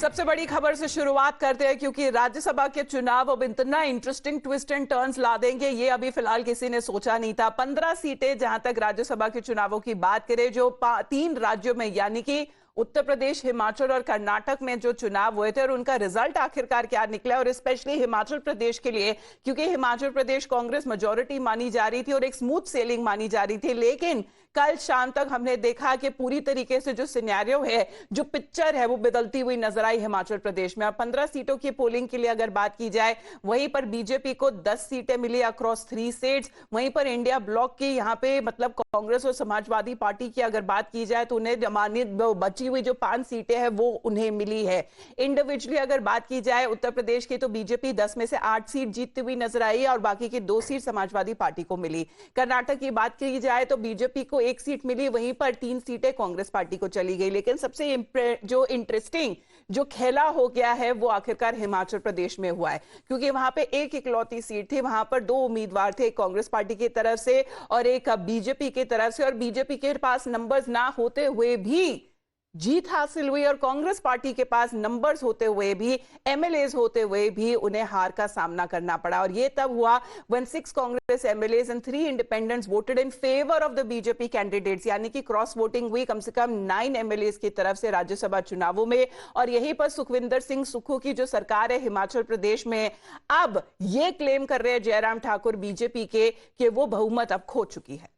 सबसे बड़ी खबर से शुरुआत करते हैं क्योंकि राज्यसभा के चुनाव अब इतना इंटरेस्टिंग ट्विस्ट एंड टर्न्स ला देंगे ये अभी फिलहाल किसी ने सोचा नहीं था। 15 सीटें जहां तक राज्यसभा के चुनावों की बात करें, जो 3 राज्यों में यानी कि उत्तर प्रदेश, हिमाचल और कर्नाटक में जो चुनाव हुए थे और उनका रिजल्ट आखिरकार क्या निकला, और स्पेशली हिमाचल प्रदेश के लिए, क्योंकि हिमाचल प्रदेश कांग्रेस मेजॉरिटी मानी जा रही थी और एक स्मूथ सेलिंग मानी जा रही थी, लेकिन कल शाम तक हमने देखा कि पूरी तरीके से जो सिनेरियो है, जो पिक्चर है, वो बदलती हुई नजर आई हिमाचल प्रदेश में। और 15 सीटों की पोलिंग के लिए अगर बात की जाए, वहीं पर बीजेपी को 10 सीटें मिली अक्रॉस 3 स्टेट्स। वहीं पर इंडिया ब्लॉक की यहाँ पे मतलब कांग्रेस और समाजवादी पार्टी की अगर बात की जाए तो उन्हें जमानत बची हुई जो 5 सीटें हैं वो उन्हें मिली है। इंडिविजुअली अगर बात की जाए उत्तर प्रदेश की, तो बीजेपी 10 में से 8 सीट जीतती हुई नजर आई और बाकी की 2 सीट समाजवादी पार्टी को मिली। कर्नाटक की बात की जाए तो बीजेपी को 1 सीट मिली, वहीं पर 3 सीटें कांग्रेस पार्टी को चली गई। लेकिन सबसे जो इंटरेस्टिंग जो खेला हो गया है वो आखिरकार हिमाचल प्रदेश में हुआ है, क्योंकि वहां पे एक इकलौती सीट थी, वहां पर 2 उम्मीदवार थे, एक कांग्रेस पार्टी की तरफ से और एक बीजेपी की तरफ से, और बीजेपी के पास नंबर्स ना होते हुए भी जीत हासिल हुई और कांग्रेस पार्टी के पास नंबर्स होते हुए भी, एमएलएज होते हुए भी उन्हें हार का सामना करना पड़ा। और ये तब हुआ when 6 Congress MLAs and 3 independents voted in favour of the BJP candidates, यानी कि क्रॉस वोटिंग हुई कम से कम 9 एमएलएज की तरफ से राज्यसभा चुनावों में। और यहीं पर सुखविंदर सिंह सुक्खू की जो सरकार है हिमाचल प्रदेश में, अब ये क्लेम कर रहे हैं जयराम ठाकुर बीजेपी के कि वो बहुमत अब खो चुकी है।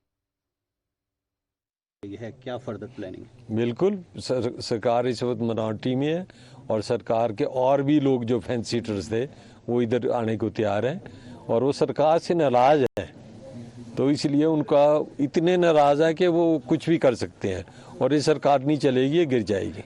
है क्या फर्दर प्लानिंग? बिल्कुल सरकार इस वक्त मिनॉरिटी में है और सरकार के और भी लोग जो फैंसी सीटर्स थे वो इधर आने को तैयार हैं और वो सरकार से नाराज है, तो इसलिए उनका इतने नाराज है कि वो कुछ भी कर सकते हैं और ये सरकार नहीं चलेगी, ये गिर जाएगी।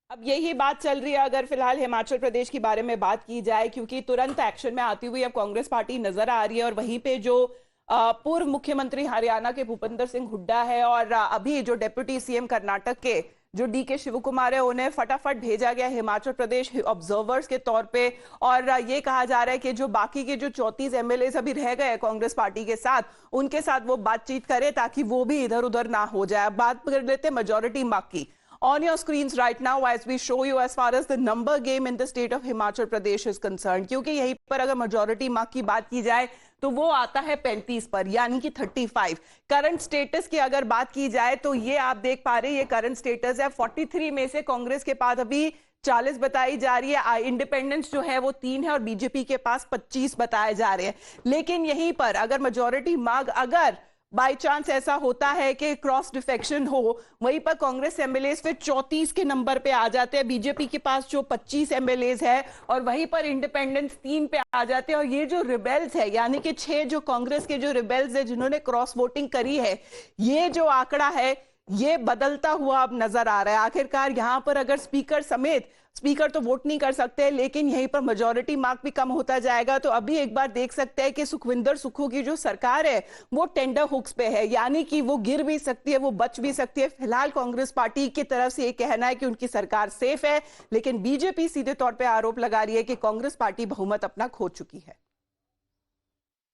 अब यही बात चल रही है अगर फिलहाल हिमाचल प्रदेश के बारे में बात की जाए, क्योंकि तुरंत एक्शन में आती हुई अब कांग्रेस पार्टी नजर आ रही है और वहीं पे जो पूर्व मुख्यमंत्री हरियाणा के भूपेंद्र सिंह हुड्डा है और अभी जो डिप्टी सीएम कर्नाटक के जो डीके शिव कुमार है, उन्हें फटाफट भेजा गया हिमाचल प्रदेश ऑब्जर्वर्स के तौर पे। और ये कहा जा रहा है कि जो बाकी के जो 34 एमएलए अभी रह गए कांग्रेस पार्टी के साथ, उनके साथ वो बातचीत करे ताकि वो भी इधर उधर ना हो जाए। बात कर लेते मेजॉरिटी मार्क की। On your screens right now as we show you as far as the number game in the state of Himachal Pradesh is concerned, क्योंकि यहीं पर अगर मेजॉरिटी मार्क की बात की जाए तो वो आता है 35 पर, यानी कि 35। करंट स्टेटस की अगर बात की जाए तो ये आप देख पा रहे हैं, ये करंट स्टेटस है। 43 में से कांग्रेस के पास अभी 40 बताई जा रही है, इंडिपेंडेंस जो है वो 3 है और बीजेपी के पास 25 बताए जा रहे हैं। लेकिन यहीं पर अगर मेजॉरिटी मार्क अगर बाई चांस ऐसा होता है कि क्रॉस डिफेक्शन हो, वहीं पर कांग्रेस एमएलए फिर 34 के नंबर पे आ जाते हैं, बीजेपी के पास जो 25 एमएलए है, और वहीं पर इंडिपेंडेंस 3 पे आ जाते हैं। और ये जो रिबेल्स है, यानी कि 6 जो कांग्रेस के जो रिबेल्स है जिन्होंने क्रॉस वोटिंग करी है, ये जो आंकड़ा है ये बदलता हुआ अब नजर आ रहा है। आखिरकार यहां पर अगर स्पीकर समेत, स्पीकर तो वोट नहीं कर सकते, लेकिन यहीं पर मेजॉरिटी मार्क भी कम होता जाएगा। तो अभी एक बार देख सकते हैं कि सुखविंदर सुक्खू की जो सरकार है वो टेंडर हुक्स पे है, यानी कि वो गिर भी सकती है, वो बच भी सकती है। फिलहाल कांग्रेस पार्टी की तरफ से ये कहना है कि उनकी सरकार सेफ है, लेकिन बीजेपी सीधे तौर पर आरोप लगा रही है कि कांग्रेस पार्टी बहुमत अपना खो चुकी है।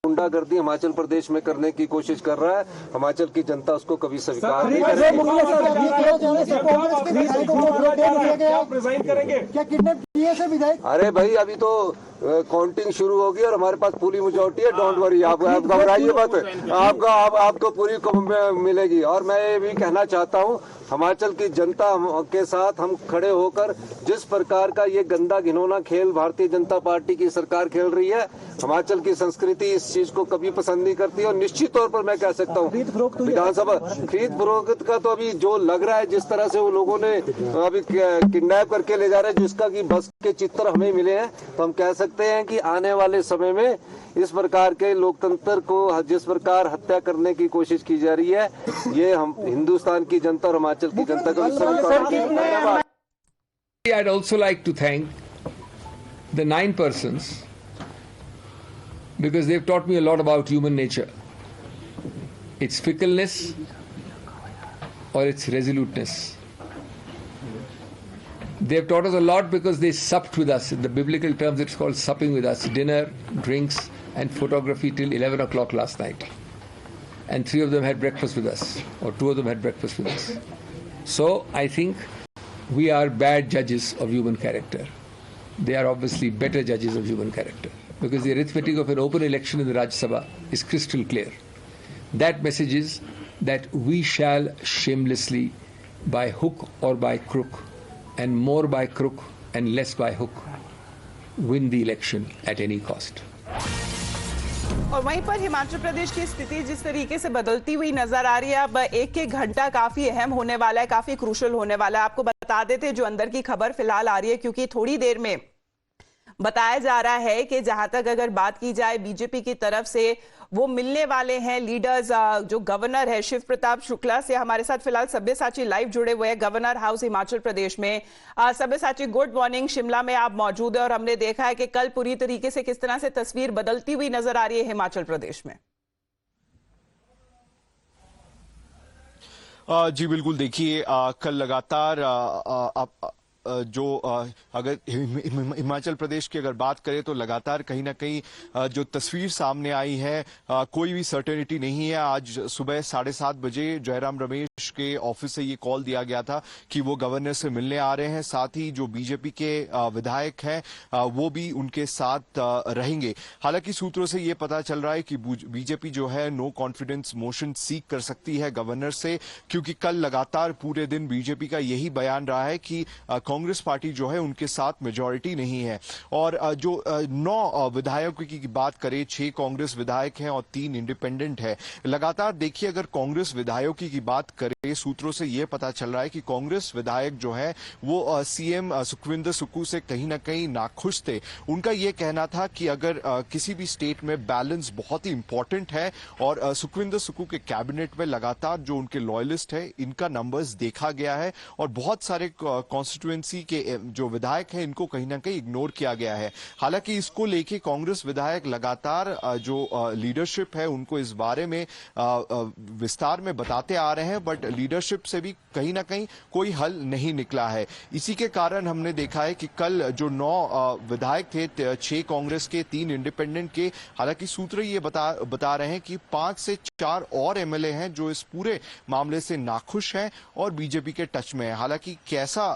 गुंडागर्दी हिमाचल प्रदेश में करने की कोशिश कर रहा है, हिमाचल की जनता उसको कभी स्वीकार नहीं करेगी। अरे भाई अभी तो काउंटिंग शुरू होगी और हमारे पास पूरी मेजॉरिटी है, डोंट वरी, आप घबराइए मत, आपको पूरी मिलेगी। और मैं ये भी कहना चाहता हूँ, हिमाचल की जनता के साथ हम खड़े होकर जिस प्रकार का ये गंदा घिनौना खेल भारतीय जनता पार्टी की सरकार खेल रही है, हिमाचल की संस्कृति इस चीज को कभी पसंद नहीं करती। और निश्चित तौर पर मैं कह सकता हूँ विधानसभा खरीद फरोख्त का तो अभी जो लग रहा है, जिस तरह से वो लोगों ने अभी किडनैप करके ले जा रहे हैं, जिसका की बस के चित्र हमें मिले हैं, तो हम कह सकते हैं कि आने वाले समय में इस प्रकार के लोकतंत्र को जिस प्रकार हत्या करने की कोशिश की जा रही है, ये हम हिंदुस्तान की जनता और हिमाचल की जनता को धन्यवाद। I'd also like to thank the 9 persons because they've taught me a lot about human nature, its fickleness or its resoluteness. They've taught us a lot because they supped with us. In the biblical terms, it's called supping with us. Dinner, drinks, and photography till 11 o'clock last night. And 3 of them had breakfast with us, or 2 of them had breakfast with us. So I think we are bad judges of human character. They are obviously better judges of human character, because the arithmetic of an open election in the Rajya Sabha is crystal clear. That message is that we shall shamelessly, by hook or by crook, and more by crook and less by hook, win the election at any cost. और वहीं पर हिमाचल प्रदेश की स्थिति जिस तरीके से बदलती हुई नजर आ रही है, अब एक एक घंटा काफी अहम होने वाला है, काफी क्रूशल होने वाला है। आपको बता देते जो अंदर की खबर फिलहाल आ रही है, क्योंकि थोड़ी देर में बताया जा रहा है कि जहां तक अगर बात की जाए बीजेपी की तरफ से, वो मिलने वाले हैं लीडर्स। जो गवर्नर है शिव प्रताप शुक्ला से हमारे साथ फिलहाल सब्यसाची लाइव जुड़े हुए हैं गवर्नर हाउस हिमाचल प्रदेश में। सब्यसाची गुड मॉर्निंग, शिमला में आप मौजूद है और हमने देखा है कि कल पूरी तरीके से किस तरह से तस्वीर बदलती हुई नजर आ रही है हिमाचल प्रदेश में। जी बिल्कुल, देखिए कल लगातार जो अगर हिमाचल प्रदेश की अगर बात करें तो लगातार कहीं ना कहीं जो तस्वीर सामने आई है, कोई भी सर्टेनिटी नहीं है। आज सुबह 7:30 बजे जयराम रमेश के ऑफिस से ये कॉल दिया गया था कि वो गवर्नर से मिलने आ रहे हैं, साथ ही जो बीजेपी के विधायक हैं वो भी उनके साथ रहेंगे। हालांकि सूत्रों से ये पता चल रहा है कि बीजेपी जो है नो कॉन्फिडेंस मोशन सीक कर सकती है गवर्नर से, क्योंकि कल लगातार पूरे दिन बीजेपी का यही बयान रहा है कि कांग्रेस पार्टी जो है उनके साथ मेजॉरिटी नहीं है। और जो 9 विधायकों की बात करें, 6 कांग्रेस विधायक हैं और 3 इंडिपेंडेंट है। लगातार देखिए, अगर कांग्रेस विधायकों की बात करें, सूत्रों से यह पता चल रहा है कि कांग्रेस विधायक जो है वो सीएम सुखविंदर सुक्खू से कहीं ना कहीं नाखुश थे। उनका यह कहना था कि अगर किसी भी स्टेट में बैलेंस बहुत ही इंपॉर्टेंट है, और सुखविंदर सुक्खू के कैबिनेट में लगातार जो उनके लॉयलिस्ट है इनका नंबर्स देखा गया है, और बहुत सारे कॉन्स्टिट्यूएंसी के जो विधायक हैं इनको कहीं ना कहीं इग्नोर किया गया है। हालांकि इसको लेके कांग्रेस विधायक लगातार जो लीडरशिप है उनको इस बारे में विस्तार में बताते आ रहे हैं, बट लीडरशिप से भी कहीं ना कहीं कोई हल नहीं निकला है। इसी के कारण हमने देखा है कि कल जो 9 विधायक थे, 6 कांग्रेस के, 3 इंडिपेंडेंट के, हालांकि सूत्र ये बता रहे हैं कि 5 से 4 और एमएलए हैं जो इस पूरे मामले से नाखुश हैं और बीजेपी के टच में है। हालांकि कैसा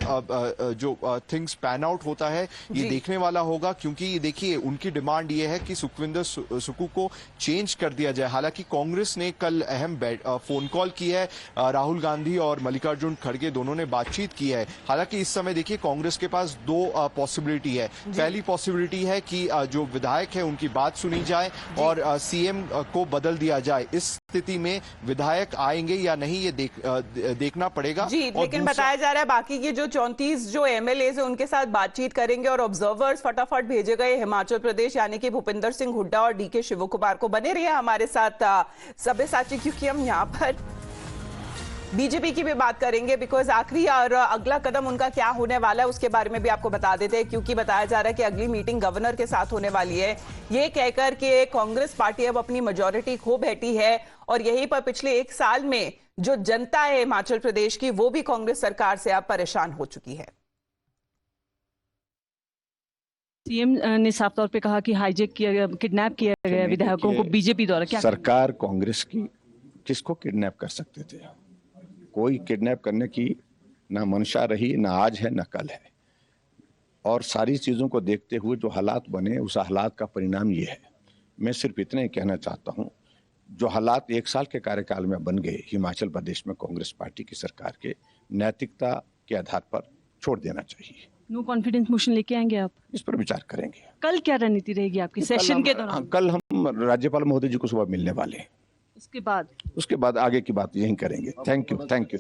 जो थिंग्स पैन आउट होता है ये देखने वाला होगा, क्योंकि देखिए उनकी डिमांड ये है कि सुखविंदर सुक्खू को चेंज कर दिया जाए। हालांकि कांग्रेस ने कल अहम फोन कॉल की है, राहुल गांधी और मल्लिकार्जुन खड़गे दोनों ने बातचीत की है। हालांकि इस समय देखिए कांग्रेस के पास 2 पॉसिबिलिटी है। पहली पॉसिबिलिटी है कि जो विधायक है उनकी बात सुनी जाए और सीएम को बदल दिया जाए। इस स्थिति में विधायक आएंगे या नहीं ये देखना पड़ेगा। जी, लेकिन बताया जा रहा है बाकी के जो 34 जो एमएलए है उनके साथ बातचीत करेंगे और ऑब्जर्वर्स फटाफट भेजे गए हिमाचल प्रदेश, यानी कि भूपिंदर सिंह हुड्डा और डीके शिव कुमार को। बने रहिए हमारे साथ सब्यसाची, क्योंकि हम यहाँ पर बीजेपी की भी बात करेंगे, बिकॉज आखिरी और अगला कदम उनका क्या होने वाला है उसके बारे में भी आपको बता देते हैं, क्योंकि बताया जा रहा है कि अगली मीटिंग गवर्नर के साथ होने वाली है। ये कहकर के कांग्रेस पार्टी अब अपनी मेजॉरिटी खो बैठी है, और यहीं पर पिछले 1 साल में जो जनता है हिमाचल प्रदेश की वो भी कांग्रेस सरकार से अब परेशान हो चुकी है। सीएम ने साफ तौर पे कहा कि हाईजैक किया गया, किडनैप किया गया विधायकों को बीजेपी द्वारा। क्या सरकार कांग्रेस की किसको किडनैप कर सकते थे? कोई किडनैप करने की ना मंशा रही, ना आज है ना कल है। और सारी चीज़ों को देखते हुए जो हालात बने उस हालात का परिणाम ये है। मैं सिर्फ इतना ही कहना चाहता हूँ, जो हालात 1 साल के कार्यकाल में बन गए हिमाचल प्रदेश में कांग्रेस पार्टी की सरकार के, नैतिकता के आधार पर छोड़ देना चाहिए। नो कॉन्फिडेंस मोशन लेके आएंगे आप? इस पर विचार करेंगे। कल क्या रणनीति रहेगी आपकी सेशन के दौरान? कल हम राज्यपाल महोदय जी को सुबह मिलने वाले हैं। उसके बाद आगे की बात यही करेंगे। Thank you.